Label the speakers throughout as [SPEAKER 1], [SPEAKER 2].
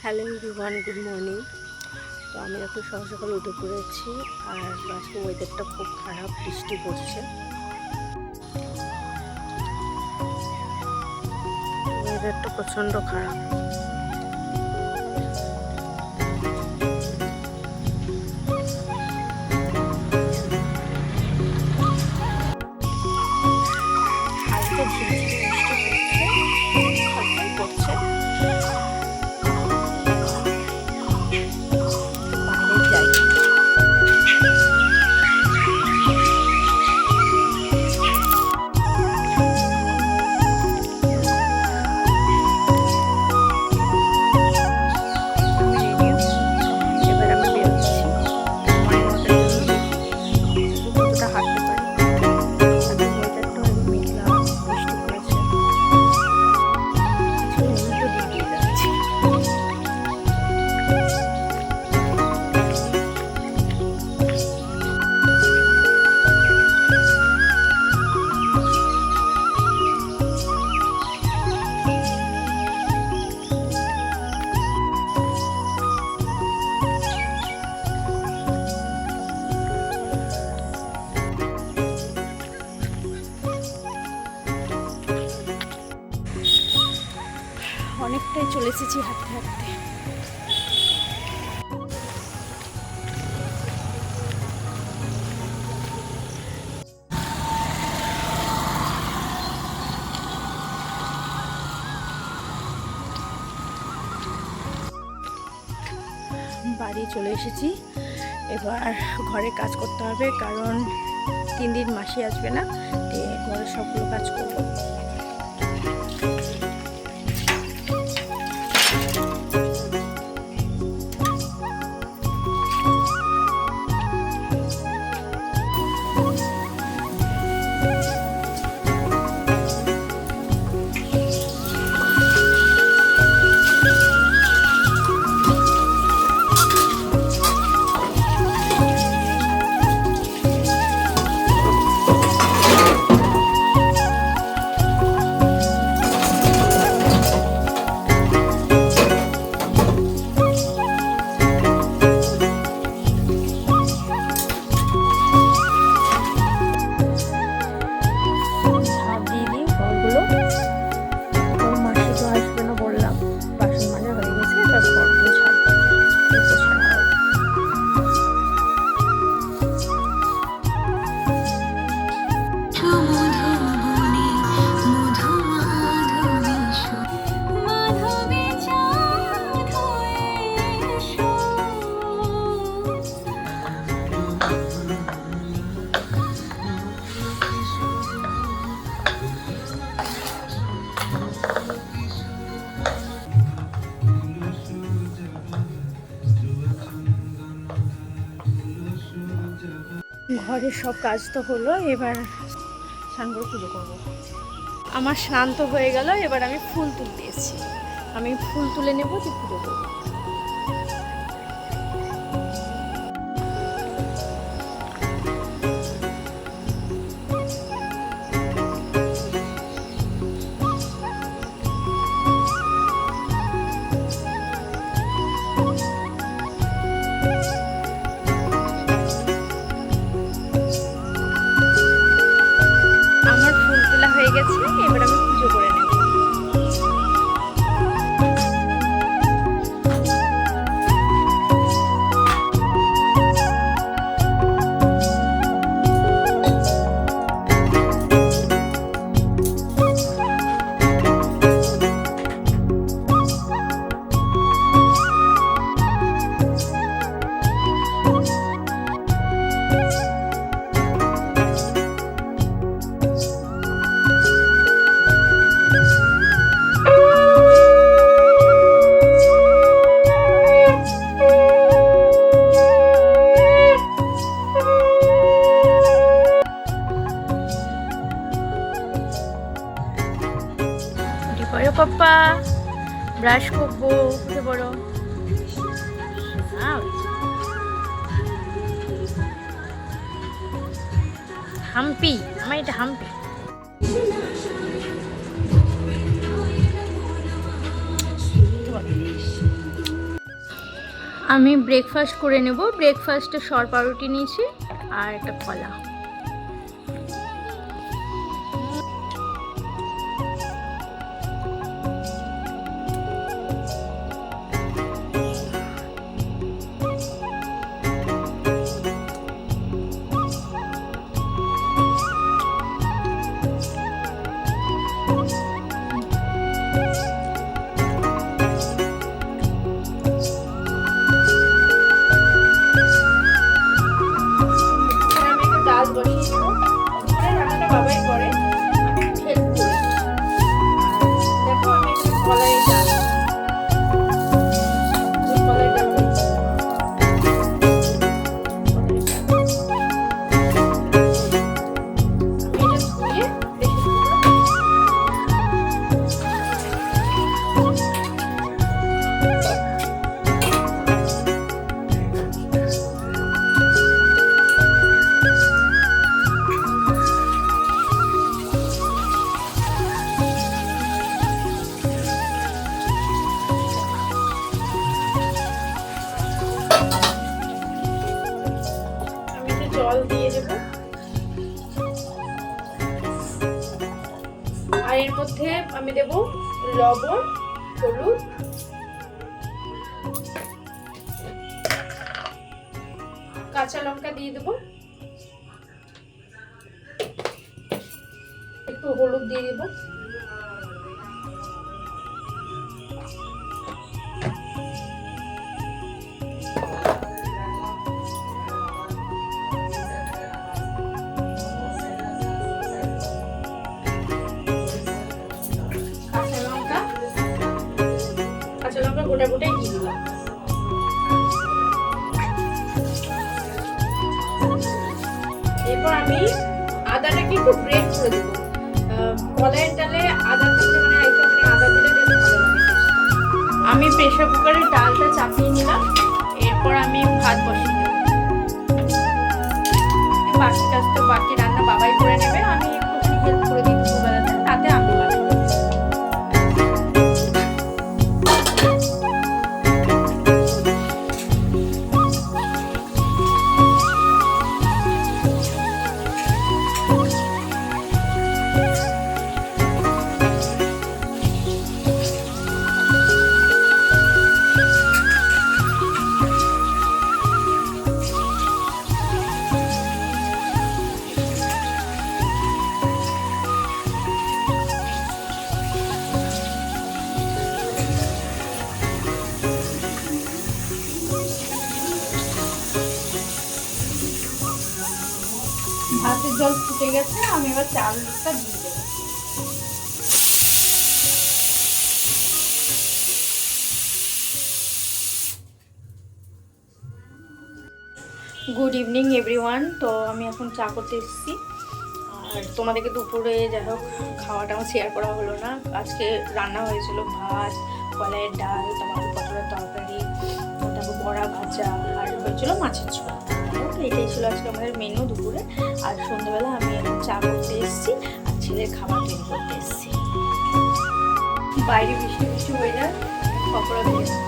[SPEAKER 1] Hello everyone, good morning. তো আমি এখন সকাল সকাল উঠে পড়েছি, আর আজকে ওয়েদারটা খুব খারাপ, বৃষ্টি পড়ছে। ওয়েদারটা প্রচণ্ড খারাপ। হালকা ঝিমঝিম বৃষ্টি পড়ছে, হালকাই পড়ছে। অনেকটাই চলে এসেছি হাঁটতে হাঁটতে। বাড়ি চলে এসেছি, এবার ঘরে কাজ করতে হবে, কারণ 3 দিন মাসি আসবে না, ঘরে সবগুলো কাজ করবো। ঘরের সব কাজ তো হলো, এবার স্নান করে পুজো করবো। আমার স্নান তো হয়ে গেল, এবার আমি ফুল তুলতে এসেছি। আমি ফুল তুলে নেব, যে পুজো করবো। এবার আমি পুজো করে নেব। পাপ্পা ব্রাশ করবো, উঠে পড়ো। হাম্পি, আমার এটা হাম্পি। আমি ব্রেকফাস্ট করে নেব। ব্রেকফাস্টে সর পাউরুটি নিয়েছি আর একটা কলা। জল দিয়ে দেব আর এর মধ্যে আমি দেব লবণ, হলুদ, কাঁচা লঙ্কা দিয়ে দেব, একটু হলুদ দিয়ে দেব, গোটা গোটাই দিয়ে দিলাম। এরপর আমি আদাটাকে একটু গ্রেট করে দেবো। কলাইয়ের ডালে আদা দিলে আদা দিলে বেশ ভালো লাগে। আমি প্রেসার কুকারে ডালটা চাপিয়ে নিলাম। এরপর আমি ভাত বসিয়ে দেবো। বাকি কাজ তো বাকি রান্না বাবাই করে নেবে, আমি একটুখানি হেল্প করে দিই দুপুরবেলাতে, তাতে আমি বানাই। ভাতের জল ফুটে গেছে, আমি এবার চালটা দিয়ে দেবো। Good evening everyone. তো আমি এখন চা করতে এসেছি, আর তোমাদেরকে দুপুরে যাই হোক খাওয়াটা আমার শেয়ার করা হলো না। আজকে রান্না হয়েছিল ভাত, কলাইয়ের ডাল, তারপর পটলের তরকারি, তারপর বড়া ভাজা, আর হয়েছিল মাছের ঝোল। এটাই ছিল আজকে আমাদের মেনু দুপুরে। আর সন্ধ্যাবেলা আমি এখন চা করতে এসেছি আর ছেলের খাবার তৈরি করতে এসেছি। বাইরে বৃষ্টি বৃষ্টি হয়ে যায়, পকোড়া দিয়ে দিচ্ছি।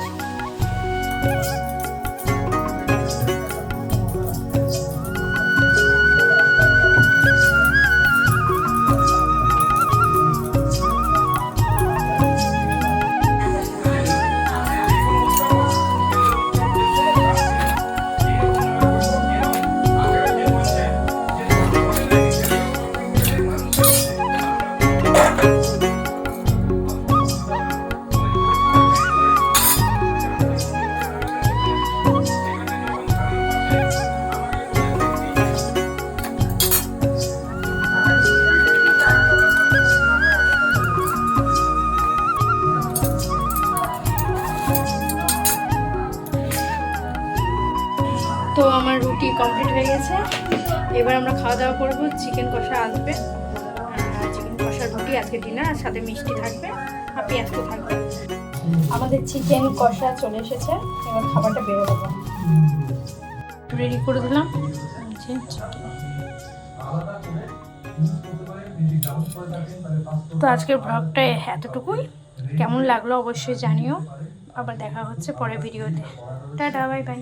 [SPEAKER 1] তো আমার রুটি কমপ্লিট হয়ে গেছে। এবার আমরা খাওয়া দাওয়া করবো। চিকেন কষা আসবে, চিকেন কষার রুটি আজকে ডিনার, আর সাথে মিষ্টি থাকবে আর পেঁয়াজ তো থাকবে। আমাদের চিকেন কষা চলে এসেছে, এবার খাবারটা বেরো দেবো। রেডি করে দিলাম। তো আজকের ব্লগটা এতটুকুই। কেমন লাগলো অবশ্যই জানিও, আবার দেখা হচ্ছে পরের ভিডিওতে। Tata, bye bye.